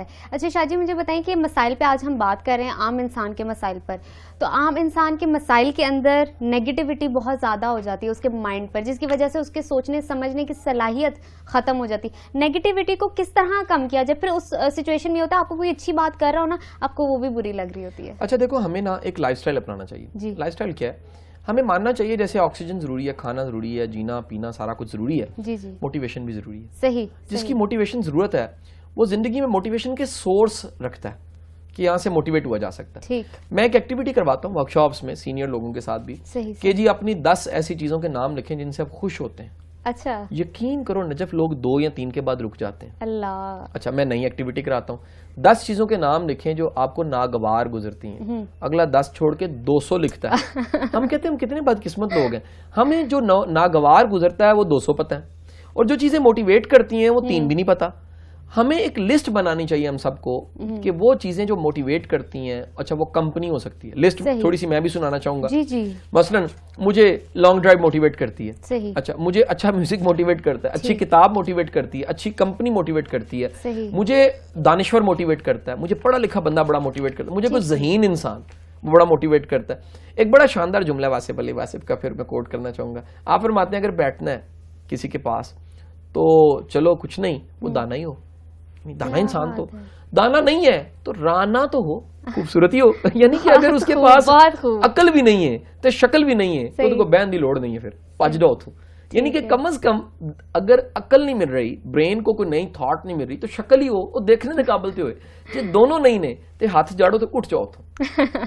ہے. اچھا شاہ جی مجھے بتائیں کہ مسائل پہ آج ہم بات کر رہے ہیں، عام انسان کے مسائل پر. تو عام انسان کے مسائل کے اندر نیگیٹیوٹی بہت زیادہ ہو جاتی ہے اس کے مائنڈ پر، جس کی وجہ سے اس کے سوچنے سمجھنے کی صلاحیت ختم ہو جاتی. نیگیٹیوٹی کو کس طرح کم کیا جائے؟ پھر اس سچویشن میں ہوتا ہے آپ کو کوئی اچھی بات کر رہا ہو نا، آپ کو وہ بھی بری لگ رہی ہوتی ہے. اچھا دیکھو، ہمیں نا ایک لائف سٹائل اپنانا چاہیے. جی. لائف سٹائل کیا ہے؟ ہمیں ماننا چاہیے جیسے آکسیجن ضروری ہے، کھانا ضروری ہے، جینا پینا سارا کچھ ضروری ہے. جی جی. موٹیویشن بھی ضروری ہے. صحیح. جس کی موٹیویشن ضرورت ہے وہ زندگی میں موٹیویشن کے سورس رکھتا ہے کہ یہاں سے موٹیویٹ ہوا جا سکتا ہے. ٹھیک. میں ایک ایکٹیویٹی کرواتا ہوں ورکشاپس میں سینئر لوگوں کے ساتھ بھی کہ جی اپنی 10 ایسی چیزوں کے نام لکھیں جن سے آپ خوش ہوتے ہیں. اچھا. یقین کرو نجف، لوگ 2 یا 3 کے بعد رک جاتے ہیں. اللہ. اچھا میں نئی ایکٹیویٹی کراتا ہوں، 10 چیزوں کے نام لکھیں جو آپ کو ناگوار گزرتی ہیں. اگلا 10 چھوڑ کے 200 لکھتا ہے. ہم کہتے ہیں ہم کتنے بدقسمت لوگ ہیں، ہمیں جو ناگوار گزرتا ہے وہ 200 پتہ ہے، اور جو چیزیں موٹیویٹ کرتی ہیں وہ 3 بھی نہیں پتا. ہمیں ایک لسٹ بنانی چاہیے ہم سب کو کہ وہ چیزیں جو موٹیویٹ کرتی ہیں، اچھا وہ کمپنی ہو سکتی ہے. لسٹ تھوڑی سی میں بھی سنانا چاہوں گا. جی جی. مثلا مجھے لانگ ڈرائیو موٹیویٹ کرتی ہے. صحیح. اچھا مجھے اچھا میوزک موٹیویٹ کرتا ہے، اچھی کتاب موٹیویٹ کرتی ہے، اچھی کمپنی موٹیویٹ کرتی ہے. صحیح. مجھے دانشور موٹیویٹ کرتا ہے، مجھے پڑھا لکھا بندہ بڑا موٹیویٹ کرتا ہے، مجھے کوئی ذہین انسان وہ بڑا موٹیویٹ کرتا ہے. ایک بڑا شاندار جملہ واسف علی واسف کا پھر میں کوٹ کرنا چاہوں گا. آپ فرماتے ہیں اگر بیٹھنا ہے کسی کے پاس تو چلو کچھ نہیں، وہ دانا ہی ہو. دانا انسان تو دانا نہیں ہے تو رانا تو ہو، خوبصورتی ہو. یعنی کہ اگر اس کے پاس عقل بھی نہیں ہے تو شکل بھی نہیں ہے تو ان کو بہن دی لوڑ نہیں ہے، پھر پج جاؤ تو. یعنی کہ کم از کم اگر عقل نہیں مل رہی، برین کو کوئی نئی تھاٹ نہیں مل رہی، تو شکل ہی ہو اور دیکھنے کے قابل تے ہوئے. کہ دونوں نہیں نے تے ہاتھ جاڑو تو اٹھ جاؤ تو.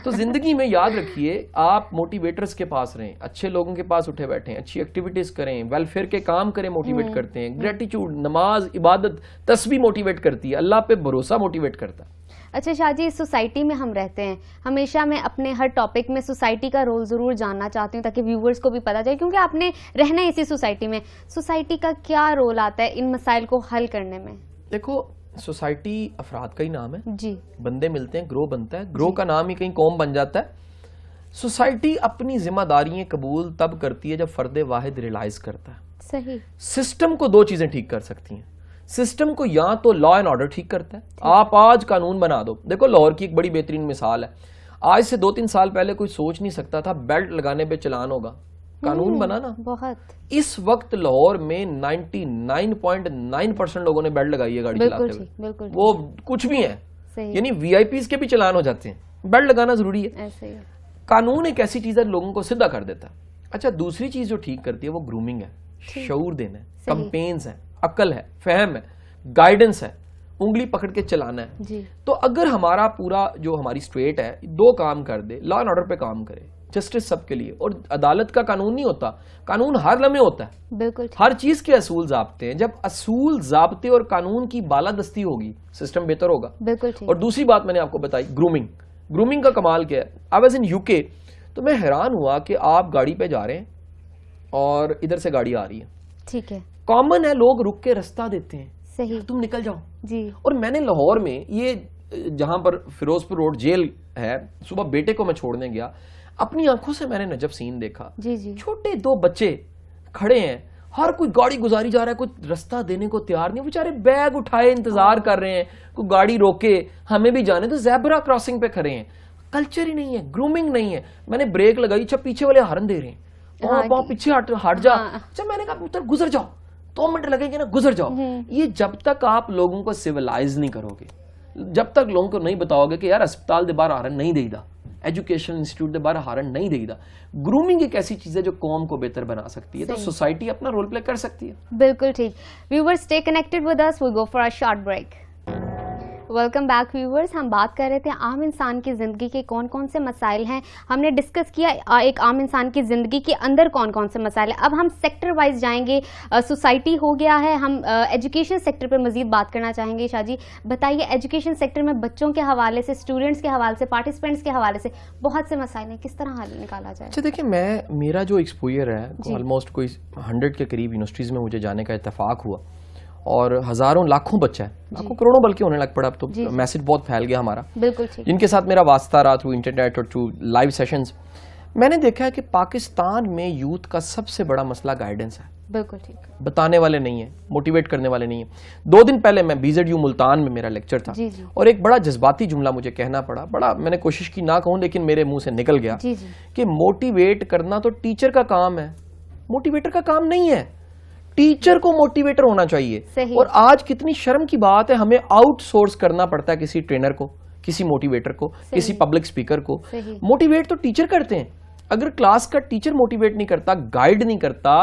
تو زندگی میں یاد رکھیے آپ موٹیویٹرز کے پاس رہیں، اچھے لوگوں کے پاس اٹھے بیٹھیں، اچھی ایکٹیویٹیز کریں، ویلفیئر کے کام کریں، موٹیویٹ کرتے ہیں. گریٹیٹیوڈ، نماز، عبادت، تسبیح موٹیویٹ کرتی ہے، اللہ پہ بھروسہ موٹیویٹ کرتا ہے. اچھا شاہ جی، سوسائٹی میں ہم رہتے ہیں، ہمیشہ میں اپنے ہر ٹاپک میں سوسائٹی کا رول ضرور جاننا چاہتی ہوں تاکہ ویورز کو بھی پتا چلے، کیونکہ آپ نے رہنا ہے اسی سوسائٹی میں. سوسائٹی کا کیا رول آتا ہے ان مسائل کو حل کرنے میں؟ دیکھو سوسائٹی افراد کا ہی نام ہے. جی. بندے ملتے ہیں، گروہ بنتا ہے، گروہ کا نام ہی کہیں قوم بن جاتا ہے. سوسائٹی اپنی ذمہ داریاں قبول تب کرتی ہے جب فرد واحد ریلائز کرتا ہے. صحیح. سسٹم کو 2 چیزیں ٹھیک کر سکتی ہیں. سسٹم کو یا تو لا اینڈ آرڈر ٹھیک کرتا ہے، آپ آج قانون بنا دو. دیکھو لاہور کی ایک بڑی بہترین مثال ہے. آج سے 2-3 سال پہلے کوئی سوچ نہیں سکتا تھا بیلٹ لگانے پہ چلان ہوگا. قانون بنا نا. بہت. اس وقت لاہور میں 99.9% لوگوں نے بیلٹ لگائی ہے گاڑی چلاتے ہوئے. وہ کچھ بھی ہیں، یعنی وی آئی پیز کے بھی چلان ہو جاتے ہیں. بیلٹ لگانا ضروری ہے. قانون ایک ایسی چیز ہے لوگوں کو سیدھا کر دیتا ہے. اچھا دوسری چیز جو ٹھیک کرتی ہے وہ گرومنگ ہے، شعور دینا ہے، کمپینز ہیں، عقل ہے، فہم ہے، گائیڈنس ہے، انگلی پکڑ کے چلانا ہے. جی. تو اگر ہمارا پورا جو ہماری اسٹیٹ ہے 2 کام کر دے، لا اینڈ آرڈر پہ کام کرے، جسٹس سب کے لیے. اور عدالت کا قانون نہیں ہوتا، قانون ہر لمحے ہوتا ہے. بالکل. ہر چیز کے اصول ضابطے ہیں. جب اصول ضابطے اور قانون کی بالادستی ہوگی سسٹم بہتر ہوگا. بالکل. اور دوسری بات میں نے آپ کو بتائی گرومنگ. گرومنگ کا کمال کیا ہے؟ آئی واز ان UK تو میں حیران ہوا کہ آپ گاڑی پہ جا رہے ہیں اور ادھر سے گاڑی آ رہی ہے. ٹھیک ہے. کامن ہے لوگ رک کے رستہ دیتے ہیں. صحیح. تم نکل جاؤ. جی. اور میں نے لاہور میں یہ جہاں پر فیروز پور روڈ جیل ہے، صبح بیٹے کو میں چھوڑنے گیا، اپنی آنکھوں سے میں نے نجف سین دیکھا. جی جی. چھوٹے 2 بچے کھڑے ہیں، ہر کوئی گاڑی گزاری جا رہا ہے، کوئی رستہ دینے کو تیار نہیں. بیچارے بیگ اٹھائے انتظار کر رہے ہیں کوئی گاڑی روکے ہمیں بھی جانے تو. زیبرا کراسنگ پہ کھڑے ہیں. کلچر ہی نہیں ہے، گرومنگ نہیں ہے. میں نے بریک لگائی، اچھا پیچھے والے ہارن دے رہے ہیں، پیچھے ہٹ جا. اچھا میں نے کہا پتر گزر جاؤ، 2 منٹ لگیں گے نا، گزر جاؤ. یہ جب تک آپ لوگوں کو سیولائز نہیں کرو گے، جب تک لوگوں کو نہیں بتاؤ گے کہ یار اسپتال دے باہر ہارن نہیں دے دا، ایجوکیشن انسٹیٹیوٹ دے باہر ہارن نہیں دے دا. گرومنگ ایک ایسی چیز ہے جو قوم کو بہتر بنا سکتی ہے. تو سوسائٹی اپنا رول پلے کر سکتی ہے. بالکل ٹھیک. Viewers stay connected with us, we go for a short break. Welcome back viewers. ہم بات کر رہے تھے عام انسان کی زندگی کے کون کون سے مسائل ہیں. ہم نے ڈسکس کیا ایک عام انسان کی زندگی کے اندر کون کون سے مسائل ہیں. اب ہم سیکٹر وائز جائیں گے. سوسائٹی ہو گیا ہے، ہم ایجوکیشن سیکٹر پہ مزید بات کرنا چاہیں گے. شاہ جی بتائیے ایجوکیشن سیکٹر میں بچوں کے حوالے سے، اسٹوڈنٹس کے حوالے سے، پارٹیسپینٹس کے حوالے سے بہت سے مسائل ہیں، کس طرح حل نکالا جائے؟ اچھا دیکھیں، میرا جو ایکسپوئر ہے آلموسٹ کوئی 100 کے قریب یونیورسٹیز میں مجھے جانے کا اتفاق ہوا، اور ہزاروں لاکھوں بچہ ہے، لاکھوں کروڑوں بلکہ ہونے لگ پڑا. اب تو میسج بہت پھیل گیا ہمارا. بالکل. جن کے ساتھ میرا واسطہ رہا تھرو انٹرنیٹ اور تھرو لائیو سیشنز، میں نے دیکھا ہے کہ پاکستان میں یوتھ کا سب سے بڑا مسئلہ گائیڈنس ہے. بالکل ٹھیک. بتانے والے نہیں ہیں, موٹیویٹ کرنے والے نہیں ہیں. 2 دن پہلے میں BZU ملتان میں میرا لیکچر تھا, جی جی اور ایک بڑا جذباتی جملہ مجھے کہنا پڑا, بڑا میں نے کوشش کی نہ کہوں لیکن میرے منہ سے نکل گیا جی جی کہ موٹیویٹ کرنا تو ٹیچر کا کام ہے, موٹیویٹر کا کام نہیں ہے. ٹیچر کو موٹیویٹر ہونا چاہیے. صحیح. اور آج کتنی شرم کی بات ہے, ہمیں آؤٹ سورس کرنا پڑتا ہے کسی ٹرینر کو, کسی موٹیویٹر کو, کسی پبلک اسپیکر کو. صحیح. موٹیویٹ تو ٹیچر کرتے ہیں. اگر کلاس کا ٹیچر موٹیویٹ نہیں کرتا, گائیڈ نہیں کرتا,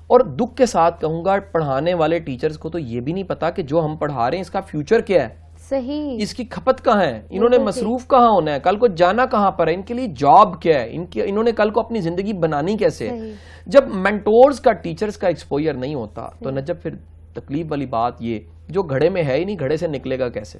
اور دکھ کے ساتھ کہوں گا پڑھانے والے ٹیچرز کو تو یہ بھی نہیں پتا کہ جو ہم پڑھا رہے ہیں اس کا فیوچر کیا ہے, صحیح, اس کی کھپت کہاں ہے, انہوں نے مصروف کہاں ہونا ہے, کل کو جانا کہاں پر ہے, ان کے لیے جاب کیا ہے, انہوں نے کل کو اپنی زندگی بنانی کیسے ہے. جب مینٹورز کا ٹیچرز کا ایکسپوئر نہیں ہوتا تو نجب پھر تکلیف والی بات یہ, جو گھڑے میں ہے ہی نہیں گھڑے سے نکلے گا کیسے.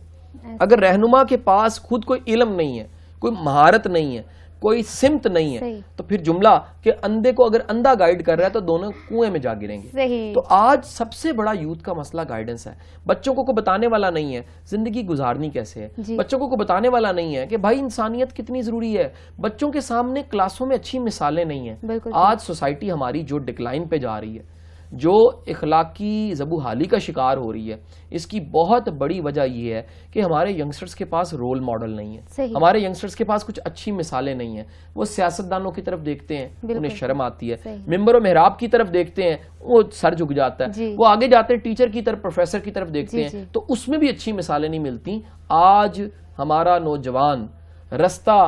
اگر رہنما کے پاس خود کوئی علم نہیں ہے, کوئی مہارت نہیں ہے, کوئی سمت نہیں ہے, تو پھر جملہ کہ اندھے کو اگر اندھا گائیڈ کر رہا ہے تو دونوں کنویں میں جا گریں گے. تو آج سب سے بڑا یوتھ کا مسئلہ گائیڈنس ہے. بچوں کو کوئی بتانے والا نہیں ہے زندگی گزارنی کیسے ہے, بچوں کو کوئی بتانے والا نہیں ہے کہ بھائی انسانیت کتنی ضروری ہے. بچوں کے سامنے کلاسوں میں اچھی مثالیں نہیں ہیں. آج سوسائٹی ہماری جو ڈکلائن پہ جا رہی ہے, جو اخلاقی زبوحالی کا شکار ہو رہی ہے, اس کی بہت بڑی وجہ یہ ہے کہ ہمارے ینگسٹرز کے پاس رول ماڈل نہیں ہے, ہمارے ینگسٹرز کے پاس کچھ اچھی مثالیں نہیں ہیں. وہ سیاستدانوں کی طرف دیکھتے ہیں, انہیں شرم آتی ہے, ممبر و محراب کی طرف دیکھتے ہیں, وہ سر جھک جاتا ہے, وہ آگے جاتے ہیں ٹیچر کی طرف, پروفیسر کی طرف دیکھتے ہیں, تو اس میں بھی اچھی مثالیں نہیں ملتی. آج ہمارا نوجوان رستہ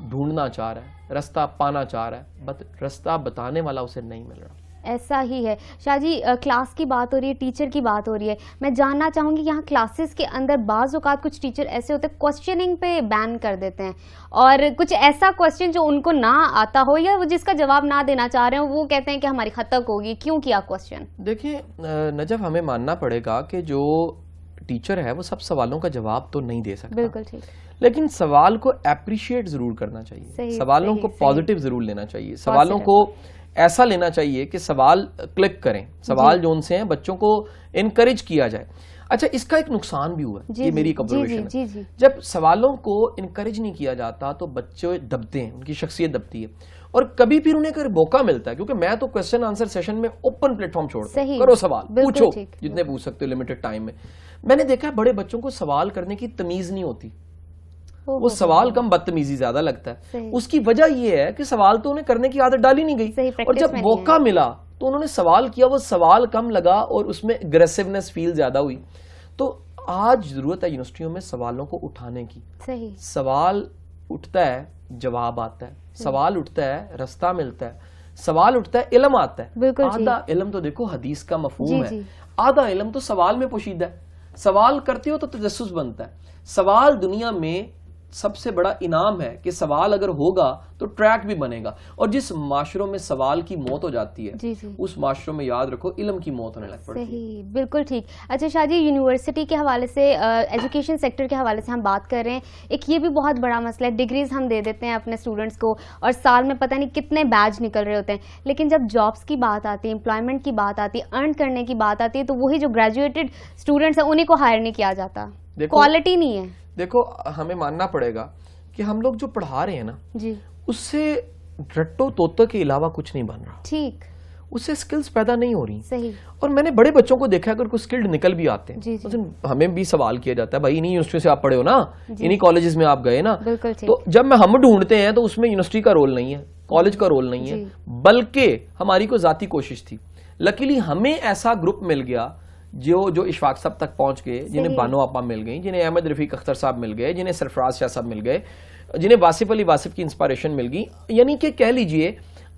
ڈھونڈنا چاہ رہا ہے, رستہ پانا چاہ رہا ہے, بٹ رستہ بتانے والا اسے نہیں مل رہا. ایسا ہی ہے. شاہ جی, کلاس کی بات ہو رہی ہے, ٹیچر کی بات ہو رہی ہے, میں جاننا چاہوں گی یہاں کلاسز کے اندر بعض اوقات کچھ ٹیچر ایسے ہوتے ہیں کوسچننگ پہ بین کر دیتے ہیں, اور کچھ ایسا کوسچن جو ان کو نہ آتا ہو یا وہ جس کا جواب نہ دینا چاہ رہے ہوں, وہ کہتے ہیں کہ ہماری خط تک ہوگی, کیوں کیا کوسچن. دیکھیں نجف, ہمیں ماننا پڑے گا کہ جو ٹیچر ہے وہ سب سوالوں کا جواب تو نہیں دے سکتا. بالکل ٹھیک. لیکن سوال کو اپریشیٹ ضرور کرنا چاہیے, سوالوں کو پازیٹیو ضرور لینا چاہیے, سوالوں کو ایسا لینا چاہیے کہ سوال کلک کریں, سوال جو ان سے ہیں بچوں کو انکریج کیا جائے. اچھا, اس کا ایک نقصان بھی ہوا ہے, یہ میری آبزرویشن ہے. جب سوالوں کو انکریج نہیں کیا جاتا تو بچے دبتے ہیں, ان کی شخصیت دبتی ہے, اور کبھی پھر انہیں اگر موقع ملتا ہے, کیونکہ میں تو کوسچن آنسر سیشن میں اوپن پلیٹ فارم چھوڑتا ہوں, کرو سوال, پوچھو جتنے پوچھ سکتے ہو لمیٹڈ ٹائم میں. میں نے دیکھا بڑے بچوں کو سوال کرنے کی تمیز نہیں ہوتی, وہ سوال کم بدتمیزی زیادہ لگتا ہے. اس کی وجہ یہ ہے کہ سوال تو انہیں کرنے کی عادت ڈالی نہیں گئی, اور جب موقع ملا تو انہوں نے سوال کیا, وہ سوال کم لگا اور اس میں اگریسونیس فیل زیادہ ہوئی. تو آج ضرورت ہے یونیورسٹیوں میں سوالوں کو اٹھانے کی. سوال اٹھتا ہے جواب آتا ہے, سوال اٹھتا ہے رستہ ملتا ہے, سوال اٹھتا ہے علم آتا ہے. آدھا علم تو دیکھو حدیث کا مفہوم ہے, آدھا علم تو سوال میں پوشیدہ ہے. سوال کرتے ہو تو تجسس بنتا ہے. سوال دنیا میں سب سے بڑا انعام ہے کہ سوال اگر ہوگا تو ٹریک بھی بنے گا, اور جس معاشروں میں سوال کی موت ہو جاتی ہے اس معاشروں میں یاد رکھو علم کی موت ہونے لگ پڑتی ہے. صحیح, بالکل ٹھیک. اچھا شاہ جی, یونیورسٹی کے حوالے سے, ایجوکیشن سیکٹر کے حوالے سے ہم بات کر رہے ہیں, ایک یہ بھی بہت بڑا مسئلہ ہے, ڈگریز ہم دے دیتے ہیں اپنے اسٹوڈنٹس کو اور سال میں پتہ نہیں کتنے بیچ نکل رہے ہوتے ہیں, لیکن جب جابس کی بات آتی ہے, امپلائمنٹ کی بات آتی ہے, ارن کرنے کی بات آتی ہے, تو وہی جو گریجویٹڈ اسٹوڈنٹس ہیں انہیں کو ہائر نہیں کیا جاتا, کوالٹی نہیں ہے. دیکھو, ہمیں ماننا پڑے گا کہ ہم لوگ جو پڑھا رہے ہیں نا, اس سے رٹو توتو کے علاوہ کچھ نہیں بن رہا. ٹھیک, اس سے سکلز پیدا نہیں ہو رہی. صحیح. اور میں نے بڑے بچوں کو دیکھا اگر کوئی سکلڈ نکل بھی آتے ہیں, ہمیں بھی سوال کیا جاتا ہے بھائی انہی یونیورسٹی سے آپ پڑھے ہو نا, انہی کالجز میں آپ گئے نا, تو جب ہم ڈھونڈتے ہیں تو اس میں یونیورسٹی کا رول نہیں ہے, کالج کا رول نہیں ہے, بلکہ ہماری کوئی ذاتی کوشش تھی. لکیلی ہمیں ایسا گروپ مل گیا جو اشفاق صاحب تک پہنچ گئے, جنہیں بانو آپا مل گئی, جنہیں احمد رفیق اختر صاحب مل گئے, جنہیں سرفراز شاہ صاحب مل گئے, جنہیں واصف علی واصف کی انسپائریشن مل گئی. یعنی کہ کہہ لیجئے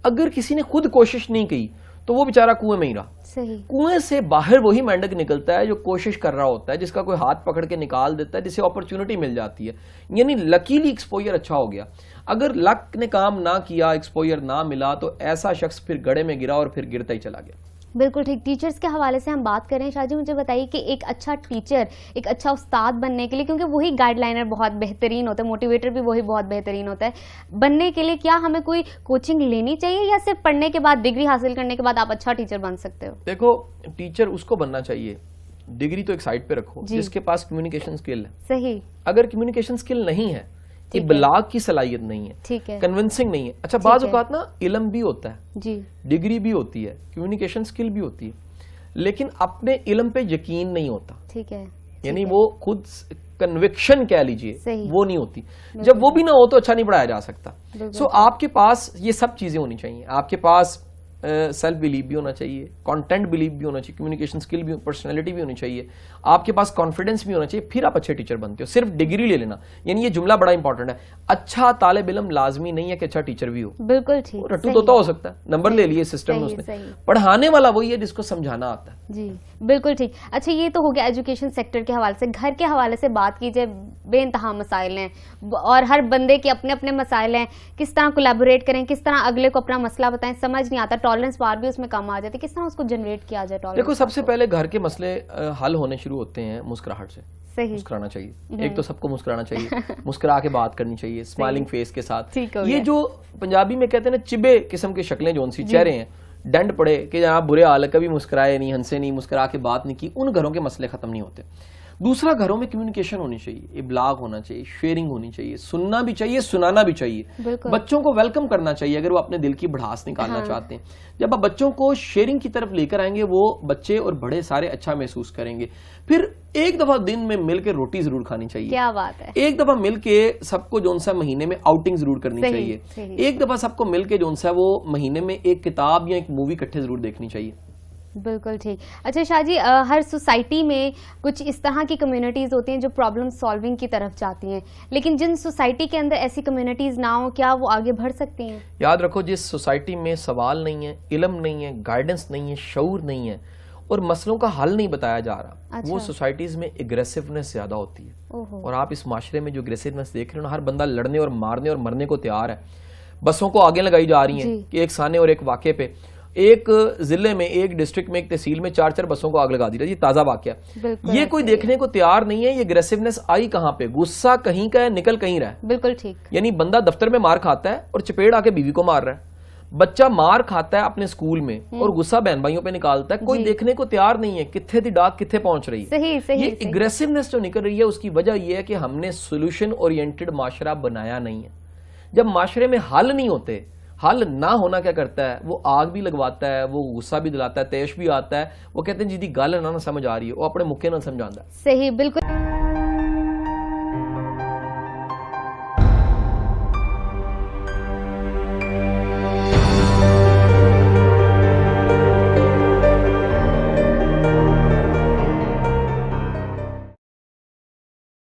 اگر کسی نے خود کوشش نہیں کی تو وہ بیچارہ کنویں میں ہی رہا. کنویں سے باہر وہی مینڈک نکلتا ہے جو کوشش کر رہا ہوتا ہے, جس کا کوئی ہاتھ پکڑ کے نکال دیتا ہے, جسے اپرچونٹی مل جاتی ہے. یعنی لکیلی ایکسپوئر اچھا ہو گیا. اگر لک نے کام نہ کیا, ایکسپوئر نہ ملا, تو ایسا شخص پھر گڑھے میں گرا اور پھر گرتا ہی چلا گیا. بالکل ٹھیک. ٹیچرز کے حوالے سے ہم بات کریں, شاہ جی مجھے بتائیے کہ ایک اچھا ٹیچر, ایک اچھا استاد بننے کے لیے, کیونکہ وہی گائیڈ لائنر بہت بہترین ہوتا ہے, موٹیویٹر بھی وہی بہت بہترین ہوتا ہے, بننے کے لیے کیا ہمیں کوئی کوچنگ لینی چاہیے یا صرف پڑھنے کے بعد, ڈگری حاصل کرنے کے بعد آپ اچھا ٹیچر بن سکتے ہو؟ دیکھو, ٹیچر اس کو بننا چاہیے, ڈگری تو ایک سائڈ پہ رکھو, جس کے پاس کمیونیکیشن سکل ہے. صحیح. اگر کمیونیکیشن سکل نہیں ہے ابلاغ کی صلاحیت نہیں ہے, ٹھیک ہے, کنونسنگ نہیں ہے. اچھا بعض اوقات نا علم بھی ہوتا ہے, جی, ڈگری بھی ہوتی ہے, کمیونیکیشن سکل بھی ہوتی ہے, لیکن اپنے علم پہ یقین نہیں ہوتا, ٹھیک ہے, یعنی وہ خود کنوکشن کہہ لیجئے صحیح, وہ نہیں ہوتی. جب وہ بھی نہ ہو تو اچھا نہیں پڑھایا جا سکتا. سو آپ کے پاس یہ سب چیزیں ہونی چاہیے. آپ کے پاس سیلف بلیف بھی ہونا چاہیے, کانٹینٹ بلیف بھی ہونا چاہیے, کمیونیکیشن سکل بھی, پرسنالٹی بھی ہونی چاہیے, آپ کے پاس کانفیڈنس بھی ہونا چاہیے, پھر آپ اچھے ٹیچر بنتے ہو. صرف ڈگری لے لینا, یعنی یہ جملہ بڑا امپورٹنٹ ہے, اچھا طالب علم لازمی نہیں ہے کہ اچھا ٹیچر بھی ہو. بالکل ٹھیک, رٹو توتا ہو سکتا ہے, نمبر لے لیے سسٹم میں اس نے, پڑھانے والا وہی ہے جس کو سمجھانا آتا ہے. جی بالکل ٹھیک. اچھا یہ تو ہو گیا ایجوکیشن سیکٹر کے حوالے سے. گھر کے حوالے سے بات کیجیے, بے انتہا مسائل ہیں اور ہر بندے کے اپنے اپنے مسائل ہیں. کس طرح کولیبوریٹ کریں, کس طرح اگلے کو اپنا مسئلہ بتائیں, سمجھ نہیں آتا. ٹالرنس بار بھی اس میں کم آ جاتی ہے, کس طرح اس کو جنریٹ کیا جائے ٹالرنس؟ دیکھو سب سے پہلے گھر کے مسئلے حل ہونے شروع ہوتے ہیں مسکراہٹ سے. صحیح, مسکرانا چاہیے. ایک تو سب کو مسکرانا چاہیے, مسکرا کے بات کرنی چاہیے, اسمائلنگ فیس کے ساتھ. یہ جو پنجابی میں کہتے ہیں نا چبے قسم کی شکلیں جو ان سی چہرے ہیں, ڈنڈ پڑے کہ جناب برے حال ہے, کبھی مسکرائے نہیں, ہنسے نہیں, مسکرا کے بات نہیں کی, ان گھروں کے مسئلے ختم نہیں ہوتے. دوسرا, گھروں میں کمیونیکیشن ہونی چاہیے, ابلاغ ہونا چاہیے, شیئرنگ ہونی چاہیے, سننا بھی چاہیے, سنانا بھی چاہیے. بچوں کو ویلکم کرنا چاہیے اگر وہ اپنے دل کی بڑھاس نکالنا چاہتے ہیں. جب آپ بچوں کو شیئرنگ کی طرف لے کر آئیں گے, وہ بچے اور بڑے سارے اچھا محسوس کریں گے. پھر ایک دفعہ دن میں مل کے روٹی ضرور کھانی چاہیے. کیا بات ہے. ایک دفعہ مل کے سب کو جون سا مہینے میں آؤٹنگ ضرور کرنی چاہیے. ایک دفعہ سب کو مل کے جون سا وہ مہینے میں ایک کتاب یا ایک مووی اکٹھے ضرور دیکھنی چاہیے. بالکل ٹھیک. اچھا شاہ جی, ہر سوسائٹی میں کچھ اس طرح کی کمیونٹیز ہوتی ہیں جو پرابلم سالونگ کی طرف جاتی ہیں, لیکن جن سوسائٹی کے اندر ایسی کمیونٹیز نہ ہوں, کیا وہ آگے بڑھ سکتی ہیں؟ یاد رکھو, جس سوسائٹی میں سوال نہیں ہے, علم نہیں ہے, گائیڈنس نہیں ہے, شعور نہیں ہے اور مسئلوں کا حل نہیں بتایا جا رہا, وہ سوسائٹیز میں اگریسونیس زیادہ ہوتی ہے. اور آپ اس معاشرے میں جو اگریسونیس دیکھ رہے ہو نا, ہر بندہ لڑنے اور مارنے اور مرنے کو تیار ہے. بسوں کو آگے لگائی جا رہی ہیں کہ ایک سانے اور ایک واقعے پہ, ایک ضلع میں, ایک ڈسٹرکٹ میں, ایک تحصیل میں 4 بسوں کو آگ لگا دی رہی ہے. یہ تازہ واقعہ. یہ کوئی دیکھنے کو تیار نہیں ہے یہ اگریسونیس آئی کہاں پہ. غصہ کہیں کا ہے, نکل کہیں رہا ہے. بالکل ٹھیک. یعنی بندہ دفتر میں مار کھاتا ہے اور چپیڑ آ کے بیوی کو مار رہا ہے, بچہ مار کھاتا ہے اپنے سکول میں اور غصہ بہن بھائیوں پہ نکالتا ہے. کوئی دیکھنے کو تیار نہیں ہے کتنے دی ڈاک کتنے پہنچ رہی ہے. یہ اگریسونیس جو نکل رہی ہے اس کی وجہ یہ ہے کہ ہم نے سولوشن اورینٹڈ معاشرہ بنایا نہیں ہے. جب معاشرے میں حل نہیں ہوتے, حل نہ ہونا کیا کرتا ہے, وہ آگ بھی لگواتا ہے, وہ غصہ بھی دلاتا ہے, تیش بھی آتا ہے. وہ کہتے ہیں جی دی گل نہ سمجھ آ رہی ہے, وہ اپنے مکے نہ سمجھاتا ہے. صحیح, بالکل.